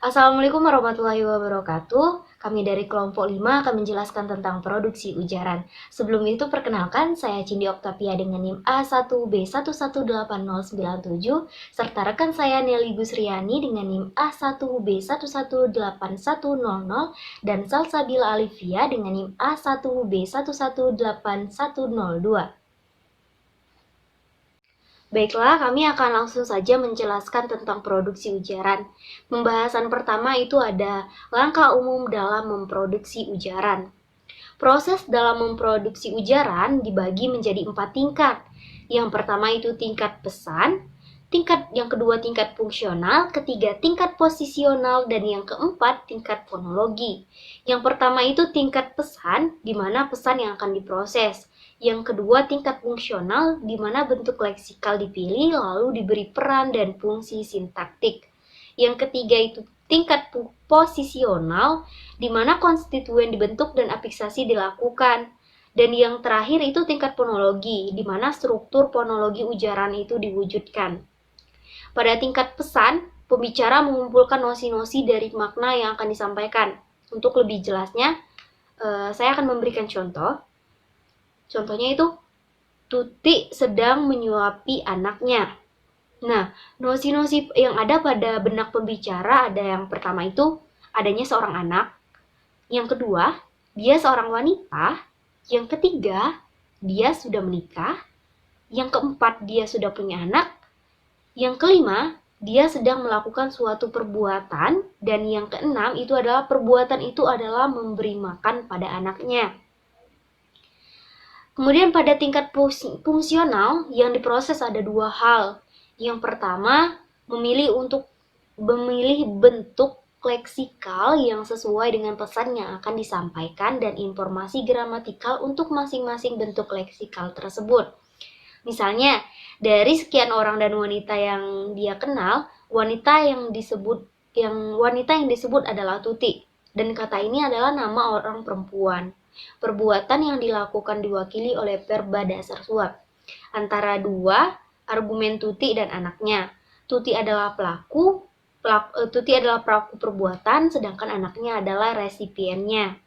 Assalamualaikum warahmatullahi wabarakatuh. Kami dari kelompok 5 akan menjelaskan tentang produksi ujaran. Sebelum itu perkenalkan, saya Cindy Oktavia dengan NIM A1B118097 serta rekan saya Nelly Gusriani dengan NIM A1B118100 dan Salsabila Alivia dengan NIM A1B118102. Baiklah, kami akan langsung saja menjelaskan tentang produksi ujaran. Pembahasan pertama itu ada langkah umum dalam memproduksi ujaran. Proses dalam memproduksi ujaran dibagi menjadi 4 tingkat. Yang pertama itu tingkat pesan, yang kedua tingkat fungsional, ketiga tingkat posisional, dan yang keempat tingkat fonologi. Yang pertama itu tingkat pesan, di mana pesan yang akan diproses. Yang kedua tingkat fungsional, di mana bentuk leksikal dipilih lalu diberi peran dan fungsi sintaktik. Yang ketiga itu tingkat posisional, di mana konstituen dibentuk dan afiksasi dilakukan. Dan yang terakhir itu tingkat fonologi, di mana struktur fonologi ujaran itu diwujudkan. Pada tingkat pesan, pembicara mengumpulkan nosi-nosi dari makna yang akan disampaikan. Untuk lebih jelasnya, saya akan memberikan contoh. Contohnya itu, Tuti sedang menyuapi anaknya. Nah, nosi-nosi yang ada pada benak pembicara ada yang pertama itu adanya seorang anak. Yang kedua, dia seorang wanita. Yang ketiga, dia sudah menikah. Yang keempat, dia sudah punya anak. Yang kelima, dia sedang melakukan suatu perbuatan. Dan yang keenam, itu adalah perbuatan itu adalah memberi makan pada anaknya. Kemudian pada tingkat fungsional yang diproses ada dua hal. Yang pertama, memilih bentuk leksikal yang sesuai dengan pesan yang akan disampaikan dan informasi gramatikal untuk masing-masing bentuk leksikal tersebut. Misalnya, dari sekian orang dan wanita yang dia kenal, wanita yang disebut adalah Tuti. Dan kata ini adalah nama orang perempuan. Perbuatan yang dilakukan diwakili oleh verba dasar suap. Antara dua argumen Tuti dan anaknya. Tuti adalah pelaku perbuatan, sedangkan anaknya adalah resipiennya.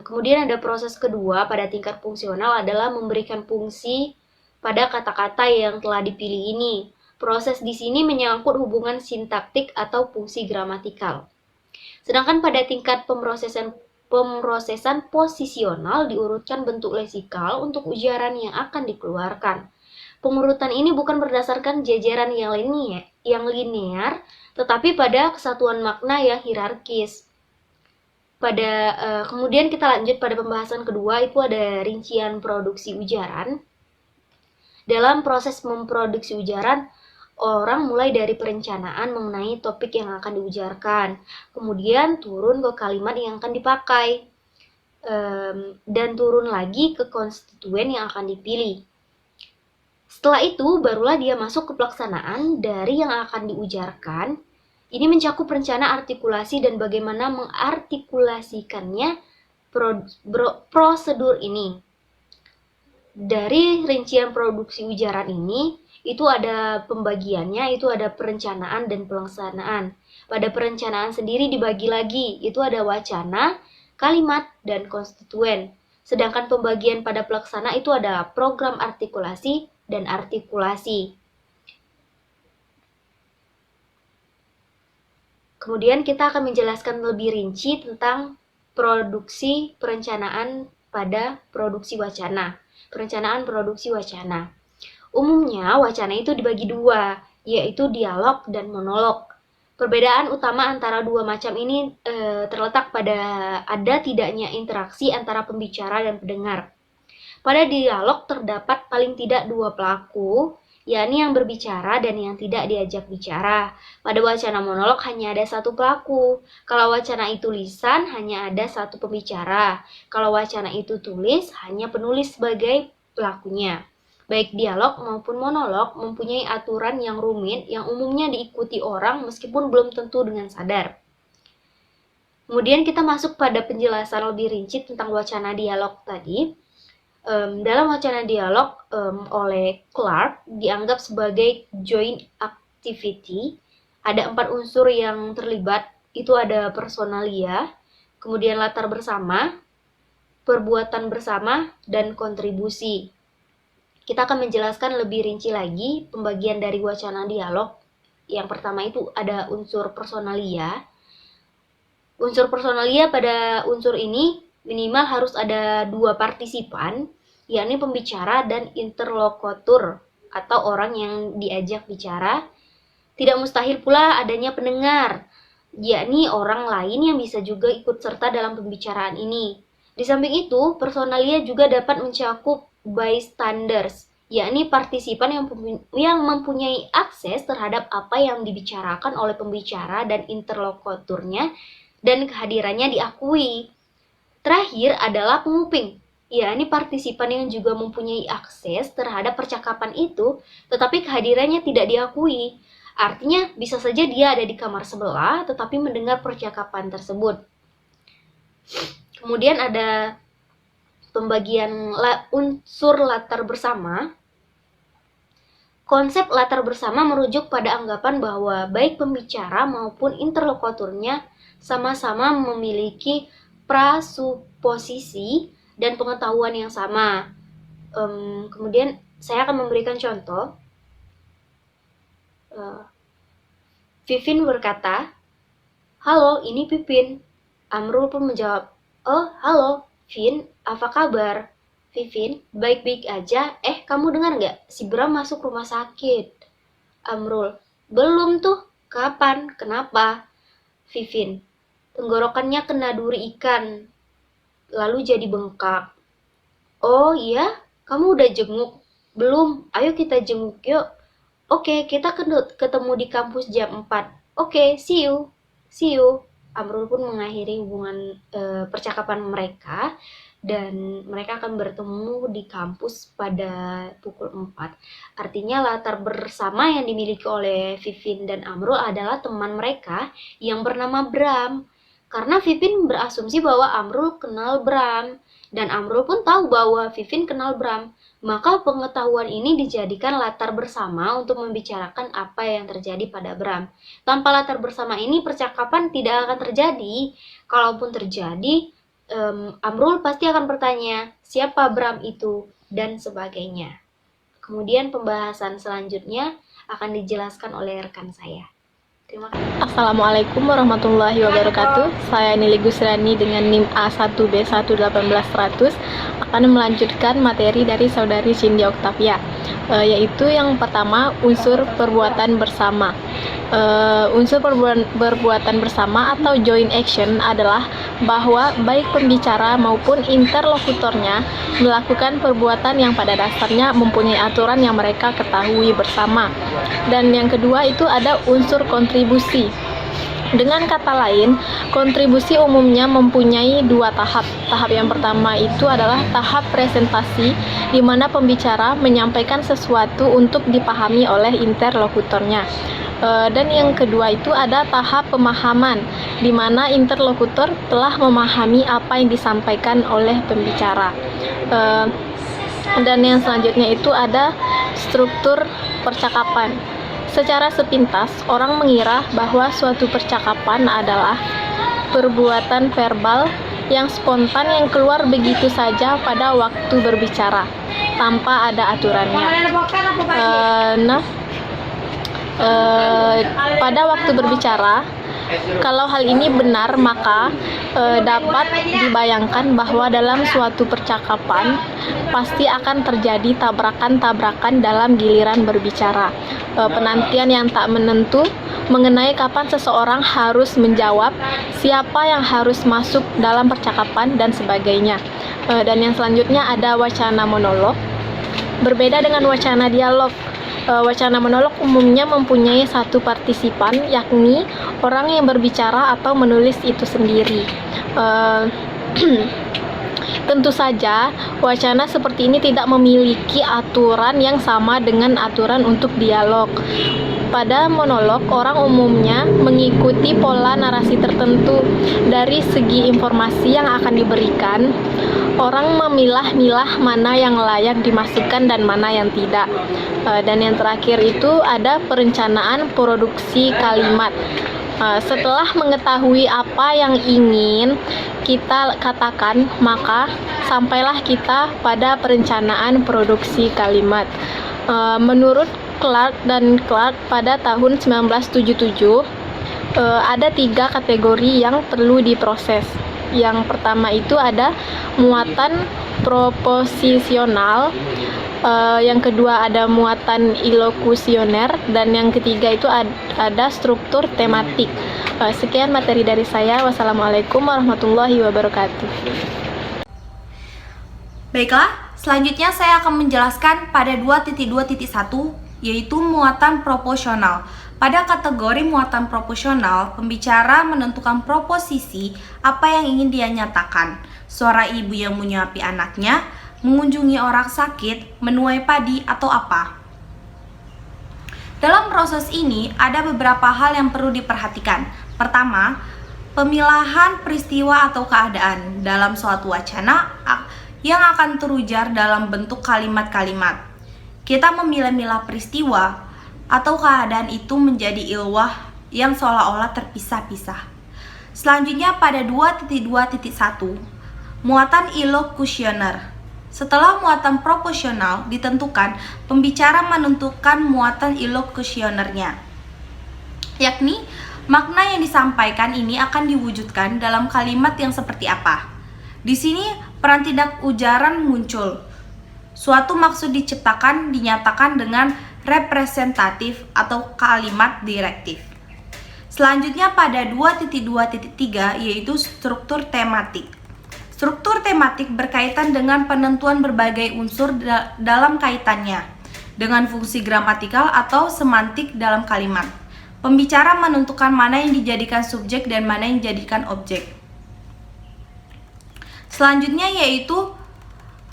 Kemudian ada proses kedua pada tingkat fungsional adalah memberikan fungsi pada kata-kata yang telah dipilih ini. Proses di sini menyangkut hubungan sintaktik atau fungsi gramatikal. Sedangkan pada tingkat pemrosesan posisional diurutkan bentuk leksikal untuk ujaran yang akan dikeluarkan. Pengurutan ini bukan berdasarkan jajaran yang linear, tetapi pada kesatuan makna yang hierarkis. Kemudian kita lanjut pada pembahasan kedua, itu ada rincian produksi ujaran. Dalam proses memproduksi ujaran, orang mulai dari perencanaan mengenai topik yang akan diujarkan, kemudian turun ke kalimat yang akan dipakai, dan turun lagi ke konstituen yang akan dipilih. Setelah itu, barulah dia masuk ke pelaksanaan dari yang akan diujarkan. Ini mencakup rencana artikulasi dan bagaimana mengartikulasikannya prosedur ini. Dari rincian produksi ujaran ini, itu ada pembagiannya, itu ada perencanaan dan pelaksanaan. Pada perencanaan sendiri dibagi lagi, itu ada wacana, kalimat, dan konstituen. Sedangkan pembagian pada pelaksana itu adalah program artikulasi dan artikulasi. Kemudian kita akan menjelaskan lebih rinci tentang perencanaan pada produksi wacana. Perencanaan produksi wacana. Umumnya wacana itu dibagi dua, yaitu dialog dan monolog. Perbedaan utama antara dua macam ini terletak pada ada tidaknya interaksi antara pembicara dan pendengar. Pada dialog terdapat paling tidak dua pelaku, yakni yang berbicara dan yang tidak diajak bicara. Pada wacana monolog hanya ada satu pelaku. Kalau wacana itu lisan, hanya ada satu pembicara. Kalau wacana itu tulis, hanya penulis sebagai pelakunya. Baik dialog maupun monolog mempunyai aturan yang rumit yang umumnya diikuti orang meskipun belum tentu dengan sadar. Kemudian kita masuk pada penjelasan lebih rinci tentang wacana dialog tadi. Dalam wacana dialog oleh Clark dianggap sebagai joint activity Ada 4 unsur yang terlibat, itu ada personalia, kemudian latar bersama, perbuatan bersama, dan kontribusi. Kita akan menjelaskan lebih rinci lagi pembagian dari wacana dialog. Yang pertama itu ada unsur personalia. Unsur personalia pada unsur ini minimal harus ada 2 partisipan, yakni pembicara dan interlokutor atau orang yang diajak bicara. Tidak mustahil pula adanya pendengar, yakni orang lain yang bisa juga ikut serta dalam pembicaraan ini. Di samping itu, personalia juga dapat mencakup bystanders, yakni partisipan yang mempunyai akses terhadap apa yang dibicarakan oleh pembicara dan interlokutornya dan kehadirannya diakui. Terakhir adalah penguping, yakni partisipan yang juga mempunyai akses terhadap percakapan itu, tetapi kehadirannya tidak diakui. Artinya, bisa saja dia ada di kamar sebelah, tetapi mendengar percakapan tersebut. Kemudian ada pembagian unsur latar bersama. Konsep latar bersama merujuk pada anggapan bahwa baik pembicara maupun interlokutornya sama-sama memiliki prasuposisi dan pengetahuan yang sama. Kemudian saya akan memberikan contoh. Vivin berkata, "Halo, ini Pipin." Amrul pun menjawab, "Oh, halo, Vin, apa kabar?" Vivin, "Baik-baik aja. Kamu dengar nggak? Si Bram masuk rumah sakit." Amrul, "Belum tuh. Kapan? Kenapa?" Vivin, "Tenggorokannya kena duri ikan, lalu jadi bengkak." "Oh iya? Kamu udah jenguk?" "Belum. Ayo kita jenguk yuk." "Oke, kita ketemu di kampus jam 4. Oke, see you. See you." Amrul pun mengakhiri hubungan percakapan mereka dan mereka akan bertemu di kampus pada pukul 4. Artinya latar bersama yang dimiliki oleh Vivin dan Amrul adalah teman mereka yang bernama Bram. Karena Vivin berasumsi bahwa Amrul kenal Bram dan Amrul pun tahu bahwa Vivin kenal Bram. Maka pengetahuan ini dijadikan latar bersama untuk membicarakan apa yang terjadi pada Bram. Tanpa latar bersama ini percakapan tidak akan terjadi. Kalaupun terjadi, Amrul pasti akan bertanya, siapa Bram itu, dan sebagainya. Kemudian pembahasan selanjutnya akan dijelaskan oleh rekan saya. Terima kasih. Assalamualaikum warahmatullahi wabarakatuh. Saya Nili Gusrani dengan NIM A1B11800 akan melanjutkan materi dari saudari Cindy Octavia, yaitu yang pertama unsur perbuatan bersama. Unsur perbuatan bersama atau joint action adalah bahwa baik pembicara maupun interlokutornya melakukan perbuatan yang pada dasarnya mempunyai aturan yang mereka ketahui bersama. Dan yang kedua itu ada unsur kontribusi. Dengan kata lain, kontribusi umumnya mempunyai 2 tahap. Tahap yang pertama itu adalah tahap presentasi, di mana pembicara menyampaikan sesuatu untuk dipahami oleh interlokutornya. Dan yang kedua itu ada tahap pemahaman, di mana interlokutor telah memahami apa yang disampaikan oleh pembicara. Dan yang selanjutnya itu ada struktur percakapan. Secara sepintas, orang mengira bahwa suatu percakapan adalah perbuatan verbal yang spontan yang keluar begitu saja pada waktu berbicara, tanpa ada aturannya. Pada waktu berbicara, kalau hal ini benar, maka dapat dibayangkan bahwa dalam suatu percakapan pasti akan terjadi tabrakan-tabrakan dalam giliran berbicara. Penantian yang tak menentu mengenai kapan seseorang harus menjawab, siapa yang harus masuk dalam percakapan, dan sebagainya. Dan yang selanjutnya ada wacana monolog. Berbeda dengan wacana dialog, wacana monolog umumnya mempunyai satu partisipan, yakni orang yang berbicara atau menulis itu sendiri. Tentu saja, wacana seperti ini tidak memiliki aturan yang sama dengan aturan untuk dialog. Pada monolog, orang umumnya mengikuti pola narasi tertentu. Dari segi informasi yang akan diberikan, orang memilah-milah mana yang layak dimasukkan dan mana yang tidak. Dan yang terakhir itu ada perencanaan produksi kalimat. Setelah mengetahui apa yang ingin kita katakan, maka sampailah kita pada perencanaan produksi kalimat. Menurut Clark dan Clark pada tahun 1977, ada 3 kategori yang perlu diproses. Yang pertama itu ada muatan proposisional, yang kedua ada muatan ilokusioner, dan yang ketiga itu ada struktur tematik. Sekian materi dari saya. Wassalamualaikum warahmatullahi wabarakatuh. Baiklah, selanjutnya saya akan menjelaskan pada 2.2.1, yaitu muatan proporsional. Pada kategori muatan proporsional, pembicara menentukan proposisi apa yang ingin dia nyatakan. Suara ibu yang menyuapi anaknya, mengunjungi orang sakit, menuai padi, atau apa. Dalam proses ini, ada beberapa hal yang perlu diperhatikan. Pertama, pemilahan peristiwa atau keadaan dalam suatu wacana yang akan terujar dalam bentuk kalimat-kalimat. Kita memilah-milah peristiwa atau keadaan itu menjadi ilwah yang seolah-olah terpisah-pisah. Selanjutnya pada 2.2.1, muatan ilokusioner. Setelah muatan proporsional ditentukan, pembicara menentukan muatan ilokusionernya, yakni makna yang disampaikan ini akan diwujudkan dalam kalimat yang seperti apa. Di sini peran tindak ujaran muncul. Suatu maksud diciptakan dinyatakan dengan representatif atau kalimat direktif. Selanjutnya pada 2.2.3 yaitu struktur tematik. Struktur tematik berkaitan dengan penentuan berbagai unsur dalam kaitannya dengan fungsi gramatikal atau semantik dalam kalimat. Pembicara menentukan mana yang dijadikan subjek dan mana yang dijadikan objek. Selanjutnya yaitu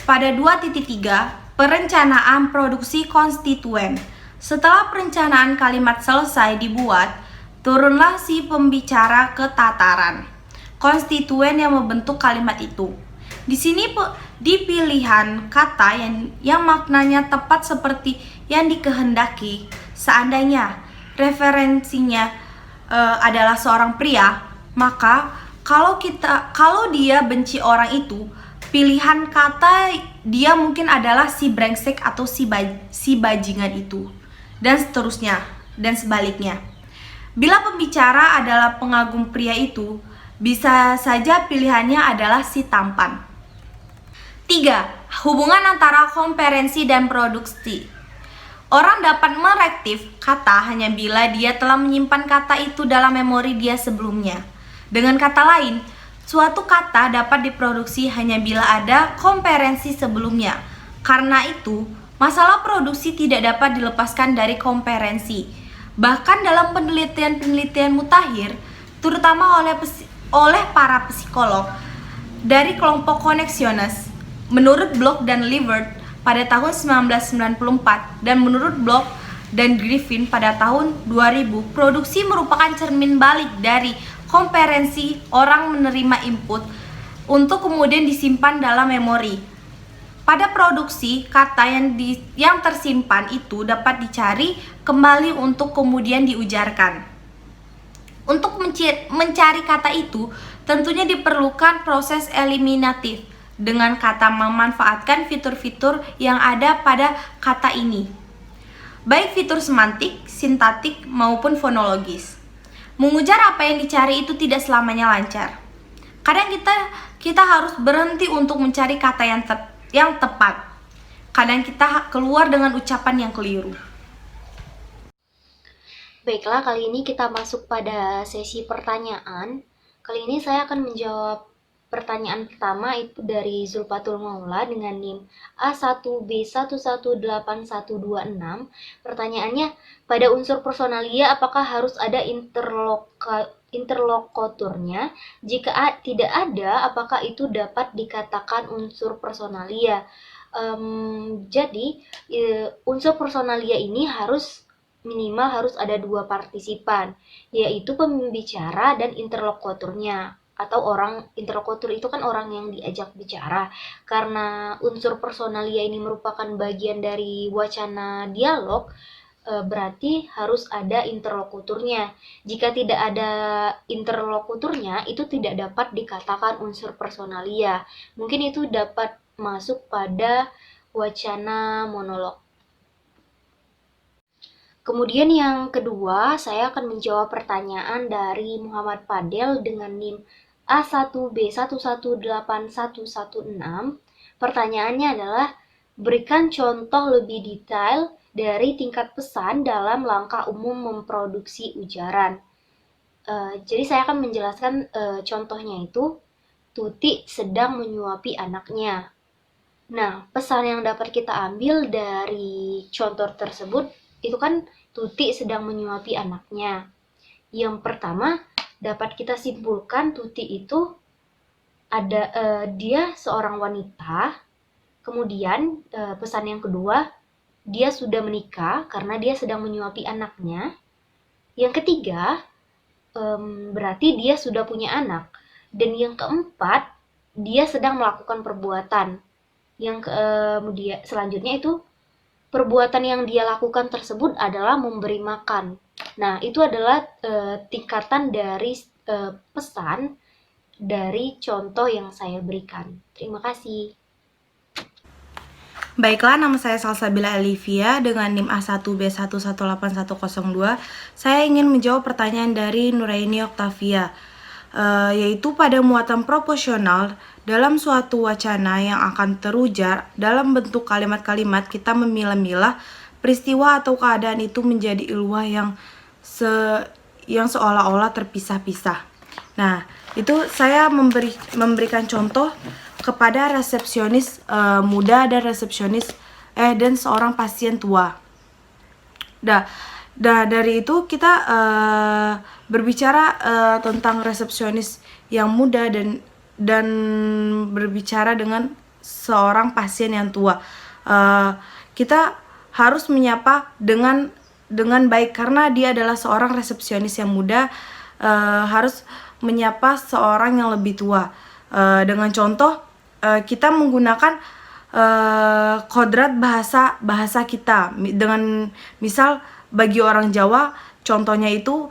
pada 2.3, perencanaan produksi konstituen. Setelah perencanaan kalimat selesai dibuat, turunlah si pembicara ke tataran konstituen yang membentuk kalimat itu. Di sini di pilihan kata yang maknanya tepat seperti yang dikehendaki. Seandainya referensinya adalah seorang pria, maka kalau dia benci orang itu, pilihan kata dia mungkin adalah si brengsek atau si bajingan itu, dan seterusnya dan sebaliknya. Bila pembicara adalah pengagum pria itu, bisa saja pilihannya adalah si tampan. 3. Hubungan antara komperensi dan produksi. Orang dapat merektif kata hanya bila dia telah menyimpan kata itu dalam memori dia sebelumnya. Dengan kata lain, suatu kata dapat diproduksi hanya bila ada komperensi sebelumnya. Karena itu, masalah produksi tidak dapat dilepaskan dari komperensi. Bahkan dalam penelitian-penelitian mutakhir, terutama oleh para psikolog dari kelompok Connexiones, menurut Bloch dan Livert pada tahun 1994 dan menurut Bloch dan Griffin pada tahun 2000, produksi merupakan cermin balik dari komperensi. Orang menerima input untuk kemudian disimpan dalam memori. Pada produksi, kata yang tersimpan itu dapat dicari kembali untuk kemudian diujarkan. Untuk mencari kata itu, tentunya diperlukan proses eliminatif dengan kata memanfaatkan fitur-fitur yang ada pada kata ini, baik fitur semantik, sintaktik, maupun fonologis. Mengujar apa yang dicari itu tidak selamanya lancar. Kadang kita harus berhenti untuk mencari kata yang tepat. Kadang kita keluar dengan ucapan yang keliru. Baiklah, kali ini kita masuk pada sesi pertanyaan. Kali ini saya akan menjawab pertanyaan pertama, itu dari Zulfatul Maula dengan NIM A1B118126. Pertanyaannya, pada unsur personalia apakah harus ada interlokutornya? Jika tidak ada, apakah itu dapat dikatakan unsur personalia? Jadi unsur personalia ini harus minimal harus ada 2 partisipan, yaitu pembicara dan interlokutornya. Atau interlokutor itu kan orang yang diajak bicara. Karena unsur personalia ini merupakan bagian dari wacana dialog, berarti harus ada interlokutornya. Jika tidak ada interlokutornya, itu tidak dapat dikatakan unsur personalia. Mungkin itu dapat masuk pada wacana monolog. Kemudian yang kedua, saya akan menjawab pertanyaan dari Muhammad Fadel dengan NIM A1B118116. Pertanyaannya adalah, berikan contoh lebih detail dari tingkat pesan dalam langkah umum memproduksi ujaran. Jadi saya akan menjelaskan contohnya itu, Tuti sedang menyuapi anaknya. Nah, pesan yang dapat kita ambil dari contoh tersebut itu kan Tuti sedang menyuapi anaknya. Yang pertama, dapat kita simpulkan Tuti itu dia seorang wanita. Kemudian pesan yang kedua, dia sudah menikah karena dia sedang menyuapi anaknya. Yang ketiga, berarti dia sudah punya anak. Dan yang keempat, dia sedang melakukan perbuatan. Yang kemudian selanjutnya itu, perbuatan yang dia lakukan tersebut adalah memberi makan. Nah, itu adalah tingkatan dari pesan dari contoh yang saya berikan. Terima kasih. Baiklah, nama saya Salsabila Olivia dengan NIM A1B118102. Saya ingin menjawab pertanyaan dari Nuraini Oktavia, yaitu pada muatan proporsional dalam suatu wacana yang akan terujar dalam bentuk kalimat-kalimat, kita memilah-milah peristiwa atau keadaan itu menjadi ilwah yang seolah-olah terpisah-pisah. Nah, itu saya memberikan contoh kepada resepsionis muda dan dan seorang pasien tua. Dari itu kita berbicara tentang resepsionis yang muda dan berbicara dengan seorang pasien yang tua. Kita harus menyapa dengan baik karena dia adalah seorang resepsionis yang muda, harus menyapa seorang yang lebih tua. Dengan contoh, kita menggunakan kodrat bahasa kita. Dengan misal bagi orang Jawa, contohnya itu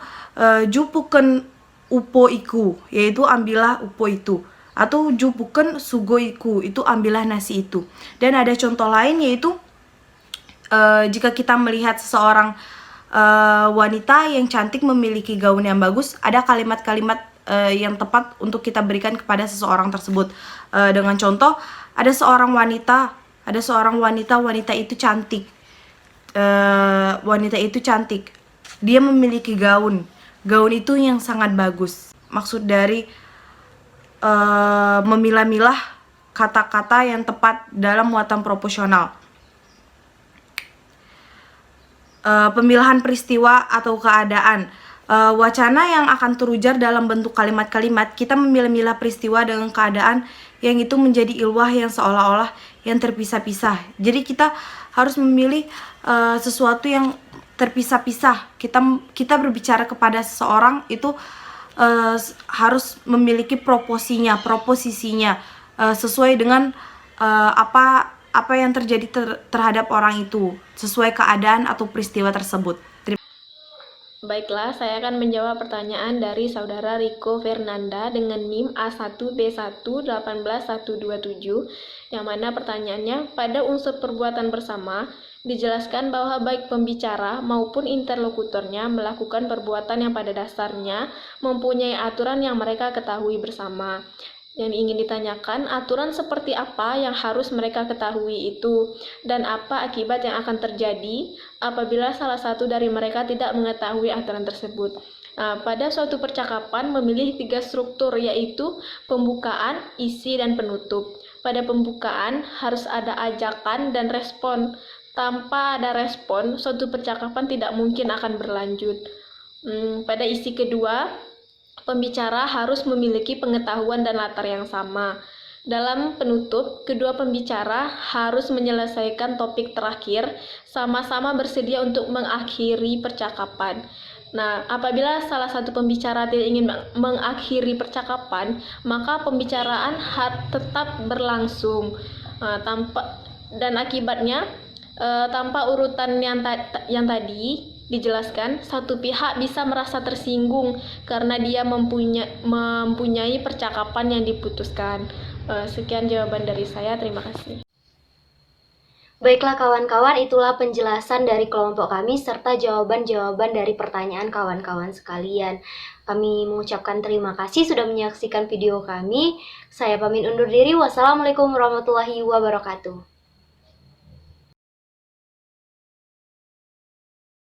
jupuken upo iku, yaitu ambillah upo itu, atau jupuken sugo iku, itu ambillah nasi itu. Dan ada contoh lain, yaitu jika kita melihat seseorang wanita yang cantik memiliki gaun yang bagus, ada kalimat-kalimat yang tepat untuk kita berikan kepada seseorang tersebut. Dengan contoh, ada seorang wanita, wanita itu cantik. Wanita itu cantik. Dia memiliki gaun itu yang sangat bagus. Maksud dari memilah-milah kata-kata yang tepat dalam muatan proporsional. Pemilahan peristiwa atau keadaan. Wacana yang akan terujar dalam bentuk kalimat-kalimat, kita memilah-milah peristiwa dengan keadaan yang itu menjadi ilwah yang seolah-olah yang terpisah-pisah. Jadi kita harus memilih sesuatu yang terpisah-pisah. Kita berbicara kepada seseorang itu harus memiliki proposisinya sesuai dengan apa yang terjadi terhadap orang itu, sesuai keadaan atau peristiwa tersebut. Baiklah, saya akan menjawab pertanyaan dari saudara Riko Fernanda dengan NIM A1B118127, yang mana pertanyaannya, pada unsur perbuatan bersama dijelaskan bahwa baik pembicara maupun interlokutornya melakukan perbuatan yang pada dasarnya mempunyai aturan yang mereka ketahui bersama. Yang ingin ditanyakan, aturan seperti apa yang harus mereka ketahui itu, dan apa akibat yang akan terjadi apabila salah satu dari mereka tidak mengetahui aturan tersebut. Nah, pada suatu percakapan memilih 3 struktur, yaitu pembukaan, isi, dan penutup. Pada pembukaan harus ada ajakan dan respon. Tanpa ada respon, suatu percakapan tidak mungkin akan berlanjut. Pada isi kedua, pembicara harus memiliki pengetahuan dan latar yang sama. Dalam penutup, kedua pembicara harus menyelesaikan topik terakhir, sama-sama bersedia untuk mengakhiri percakapan. Nah, apabila salah satu pembicara tidak ingin mengakhiri percakapan, maka pembicaraan tetap berlangsung. Dan akibatnya, tanpa urutan yang tadi dijelaskan, satu pihak bisa merasa tersinggung karena dia mempunyai percakapan yang diputuskan. Sekian jawaban dari saya, terima kasih. Baiklah kawan-kawan, itulah penjelasan dari kelompok kami serta jawaban-jawaban dari pertanyaan kawan-kawan sekalian. Kami mengucapkan terima kasih sudah menyaksikan video kami. Saya pamit undur diri. Wassalamualaikum warahmatullahi wabarakatuh.